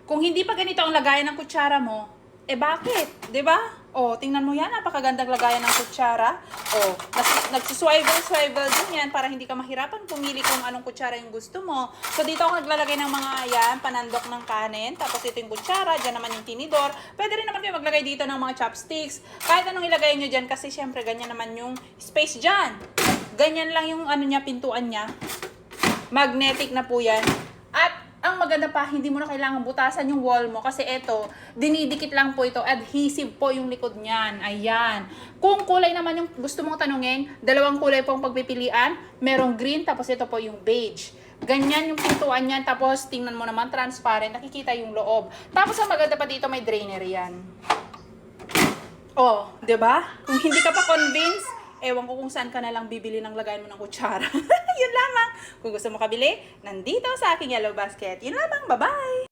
Kung hindi pa ganito ang lagayan ng kutsara mo, bakit? 'Di ba? Tingnan mo yan, napakagandang lagayan ng kutsara. Nagsuswivel-swivel din yan para hindi ka mahirapan pumili kung anong kutsara yung gusto mo. So, dito ako naglalagay ng mga panandok ng kanin. Tapos ito yung kutsara, dyan naman yung tinidor. Pwede rin naman kayo maglagay dito ng mga chopsticks. Kahit anong ilagay nyo dyan kasi syempre ganyan naman yung space dyan. Ganyan lang yung pintuan niya. Magnetic na po yan. At ang maganda pa, hindi mo na kailangan butasan yung wall mo kasi ito, dinidikit lang po ito. Adhesive po yung likod niyan. Ayan. Kung kulay naman yung gusto mong tanungin, dalawang kulay po ang pagpipilian. Merong green, tapos ito po yung beige. Ganyan yung pintuan niyan. Tapos tingnan mo naman, transparent. Nakikita yung loob. Tapos ang maganda pa dito, may drainer yan. 'Di ba? Kung hindi ka pa convinced, ewan ko kung saan ka na lang bibili ng lagayan mo ng kutsara. Yun lamang. Kung gusto mo kabili, nandito sa aking yellow basket. Yun lamang. Bye-bye!